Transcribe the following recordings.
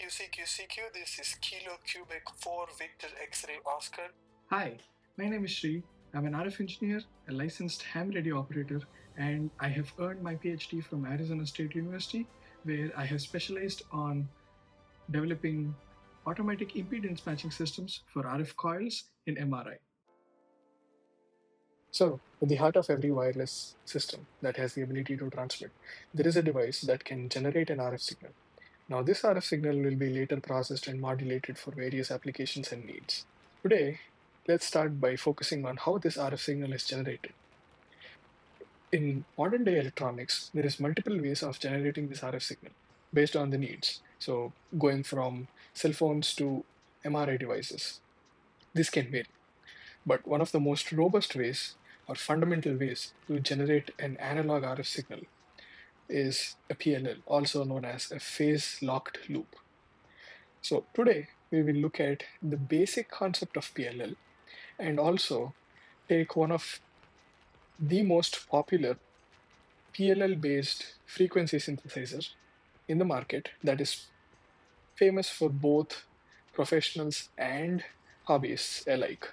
QCQ, this is Kilo Quebec 4 Victor X-ray Oscar. Hi, my name is Sri. I'm an RF engineer, a licensed ham radio operator, and I have earned my PhD from Arizona State University, where I have specialized on developing automatic impedance matching systems for RF coils in MRI. So, at the heart of every wireless system that has the ability to transmit, there is a device that can generate an RF signal. Now, this RF signal will be later processed and modulated for various applications and needs. Today, let's start by focusing on how this RF signal is generated. In modern day electronics, there is multiple ways of generating this RF signal based on the needs. So, going from cell phones to MRI devices, this can vary. But one of the most robust ways or fundamental ways to generate an analog RF signal is a PLL, also known as a phase locked loop. So today we will look at the basic concept of PLL and also take one of the most popular PLL based frequency synthesizer in the market that is famous for both professionals and hobbyists alike.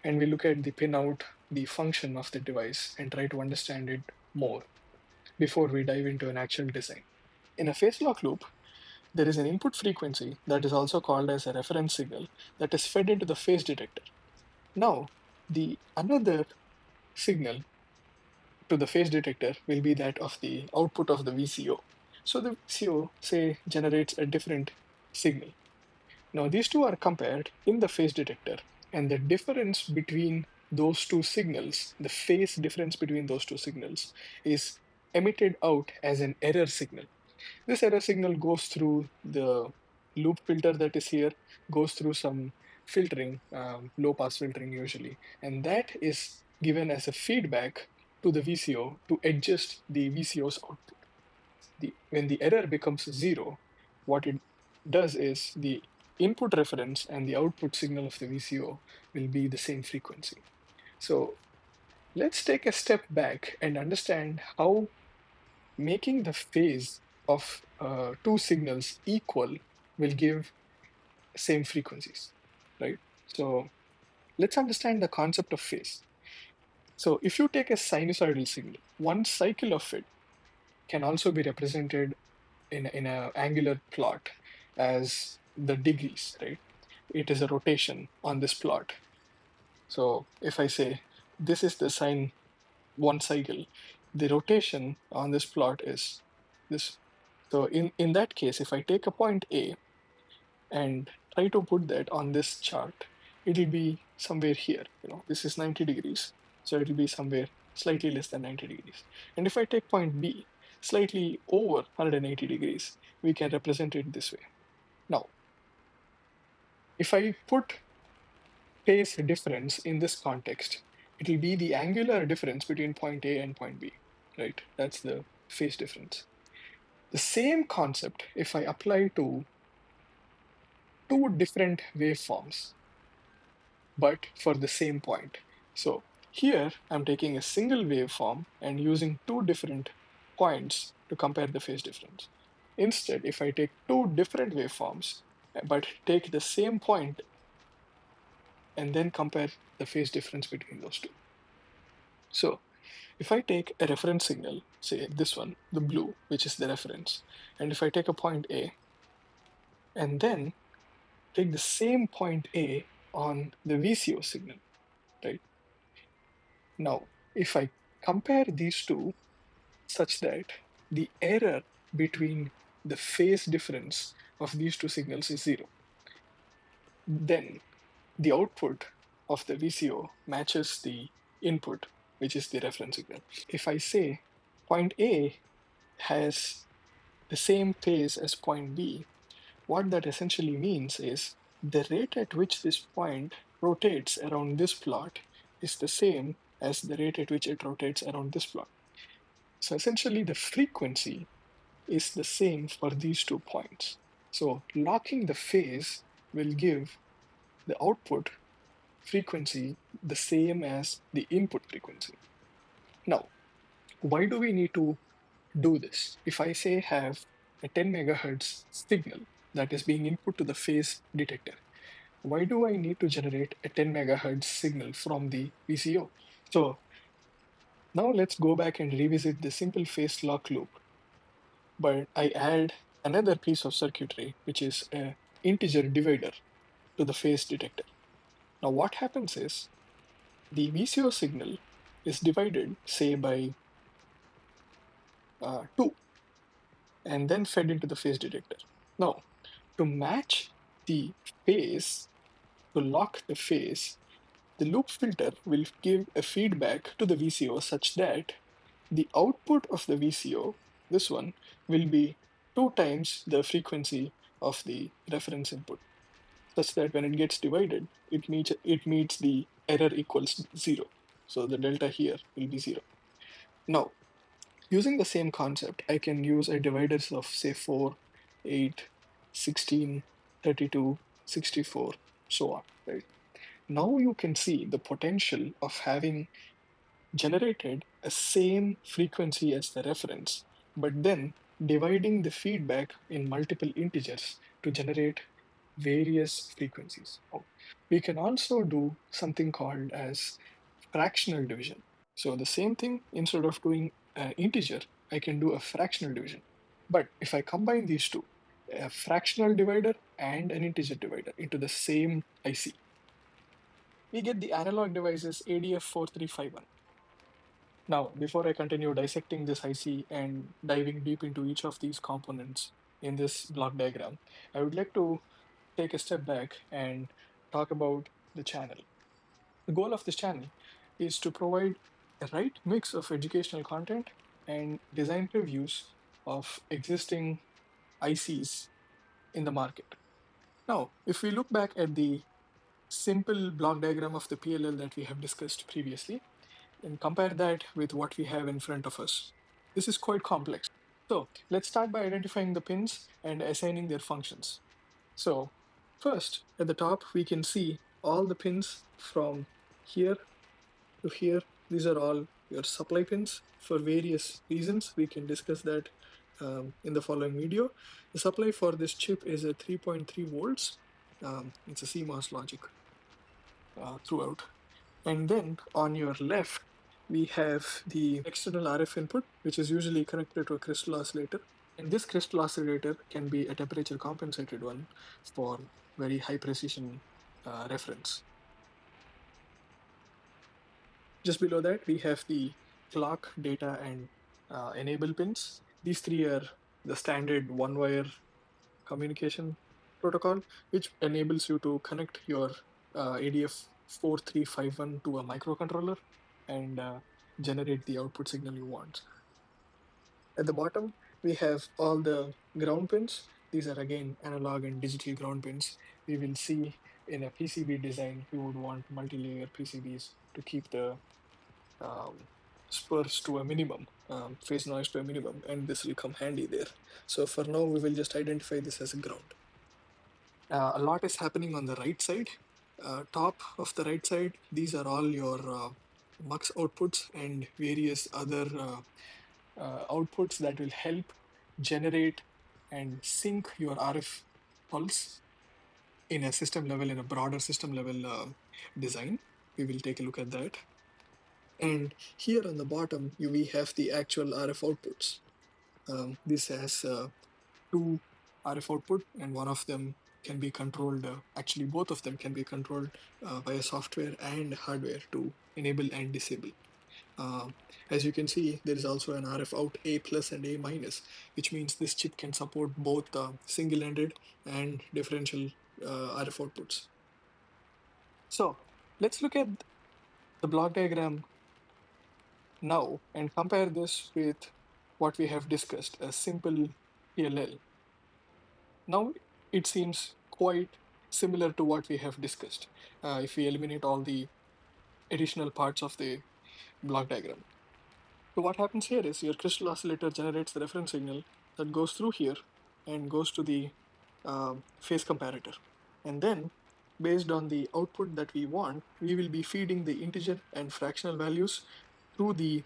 And we look at the pinout, the function of the device, and try to understand it more before we dive into an actual design. In a phase lock loop, there is an input frequency that is also called as a reference signal that is fed into the phase detector. Now, the another signal to the phase detector will be that of the output of the VCO. So the VCO, say, generates a different signal. Now, these two are compared in the phase detector, and the difference between those two signals, the phase difference between those two signals, is emitted out as an error signal. This error signal goes through the loop filter that is here, goes through some filtering, low pass filtering usually, and that is given as a feedback to the VCO to adjust the VCO's output. When the error becomes zero, what it does is the input reference and the output signal of the VCO will be the same frequency. So let's take a step back and understand how making the phase of two signals equal will give same frequencies, right? So let's understand the concept of phase. So if you take a sinusoidal signal, one cycle of it can also be represented in an angular plot as the degrees, right? It is a rotation on this plot. So if I say this is the sine one cycle, the rotation on this plot is this. So in that case, if I take a point A and try to put that on this chart, it'll be somewhere here. This is 90 degrees. So it'll be somewhere slightly less than 90 degrees. And if I take point B, slightly over 180 degrees, we can represent it this way. Now, if I put phase difference in this context, it will be the angular difference between point A and point B, right? That's the phase difference. The same concept, if I apply to two different waveforms, but for the same point. So here I'm taking a single waveform and using two different points to compare the phase difference. Instead, if I take two different waveforms, but take the same point and then compare the phase difference between those two. So if I take a reference signal, say this one, the blue, which is the reference, and if I take a point A and then take the same point A on the VCO signal, right? Now, if I compare these two such that the error between the phase difference of these two signals is zero, then the output of the VCO matches the input, which is the reference signal. If I say point A has the same phase as point B, what that essentially means is the rate at which this point rotates around this plot is the same as the rate at which it rotates around this plot. So essentially the frequency is the same for these 2 points. So locking the phase will give the output frequency the same as the input frequency. Now, why do we need to do this? If I say have a 10 megahertz signal that is being input to the phase detector. Why do I need to generate a 10 megahertz signal from the VCO? So now let's go back and revisit the simple phase lock loop, but I add another piece of circuitry, which is a integer divider to the phase detector. Now what happens is the VCO signal is divided, say, by 2 and then fed into the phase detector. Now, to match the phase, to lock the phase, the loop filter will give a feedback to the VCO such that the output of the VCO, this one, will be 2 times the frequency of the reference input, such that when it gets divided, it meets the error equals 0. So the delta here will be 0. Now, using the same concept, I can use a dividers of say 4, 8, 16, 32, 64, so on, right? Now you can see the potential of having generated a same frequency as the reference, but then dividing the feedback in multiple integers to generate various frequencies. Oh, we can also do something called as fractional division. So the same thing, instead of doing an integer, I can do a fractional division. But if I combine these two, a fractional divider and an integer divider into the same IC, we get the analog devices ADF4351. Now, before I continue dissecting this IC and diving deep into each of these components in this block diagram, I would like to take a step back and talk about the channel. The goal of this channel is to provide a right mix of educational content and design reviews of existing ICs in the market. Now, if we look back at the simple block diagram of the PLL that we have discussed previously, and compare that with what we have in front of us. This is quite complex. So let's start by identifying the pins and assigning their functions. So first, at the top, we can see all the pins from here to here. These are all your supply pins for various reasons. We can discuss that in the following video. The supply for this chip is at 3.3 volts. It's a CMOS logic throughout. And then on your left, we have the external RF input, which is usually connected to a crystal oscillator. And this crystal oscillator can be a temperature compensated one for very high precision reference. Just below that, we have the clock, data, and enable pins. These three are the standard one-wire communication protocol, which enables you to connect your ADF4351 to a microcontroller and generate the output signal you want. At the bottom, we have all the ground pins. These are again analog and digital ground pins. We will see in a PCB design, we would want multi-layer PCBs to keep the spurs to a minimum, phase noise to a minimum, and this will come handy there. So for now, we will just identify this as a ground. A lot is happening on the right side. Top of the right side, these are all your mux outputs and various other outputs that will help generate and sync your RF pulse in a system level, in a broader system level design. We will take a look at that. And here on the bottom, we have the actual RF outputs. This has two RF output, and one of them can be controlled, actually both of them can be controlled via software and hardware to enable and disable. As you can see, there is also an RF out A plus and A minus, which means this chip can support both single-ended and differential RF outputs. So let's look at the block diagram now and compare this with what we have discussed, a simple PLL. Now it seems quite similar to what we have discussed if we eliminate all the additional parts of the block diagram. So what happens here is your crystal oscillator generates the reference signal that goes through here and goes to the phase comparator. And then based on the output that we want, we will be feeding the integer and fractional values through the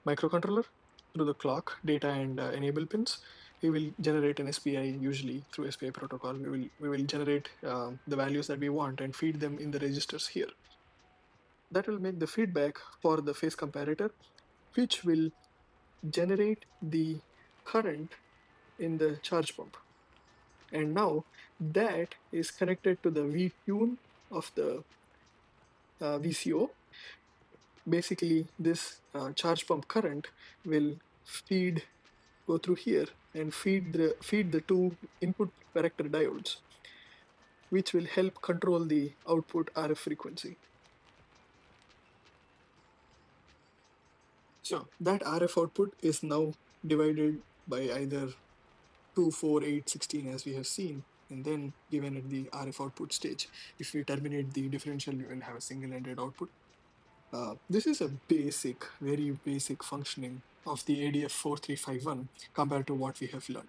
microcontroller, through the clock, data, and enable pins. we will generate an SPI. Usually through SPI protocol, we will generate the values that we want and feed them in the registers here. That will make the feedback for the phase comparator, which will generate the current in the charge pump. And now that is connected to the V tune of the VCO. Basically, this charge pump current will feed go through here and feed the two input corrector diodes, which will help control the output RF frequency. So that RF output is now divided by either 2, 4, 8, 16 as we have seen, and then given at the RF output stage. If we terminate the differential, you will have a single-ended output. This is a very basic functioning of the ADF4351 compared to what we have learned.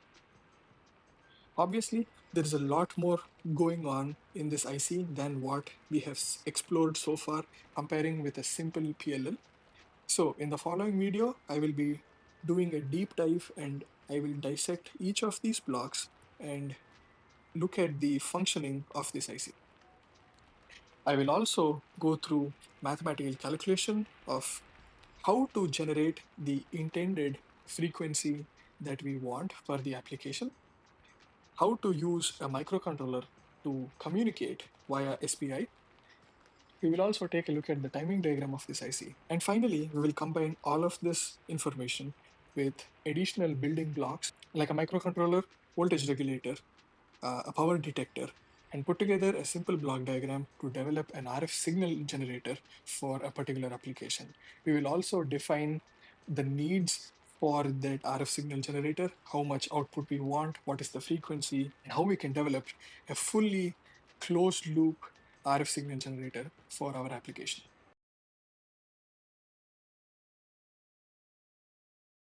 Obviously, there is a lot more going on in this IC than what we have explored so far, comparing with a simple PLL. So in the following video, I will be doing a deep dive and I will dissect each of these blocks and look at the functioning of this IC. I will also go through mathematical calculation of how to generate the intended frequency that we want for the application, how to use a microcontroller to communicate via SPI. We will also take a look at the timing diagram of this IC. And finally, we will combine all of this information with additional building blocks like a microcontroller, voltage regulator, a power detector, and put together a simple block diagram to develop an RF signal generator for a particular application. We will also define the needs for that RF signal generator, how much output we want, what is the frequency, and how we can develop a fully closed loop RF signal generator for our application.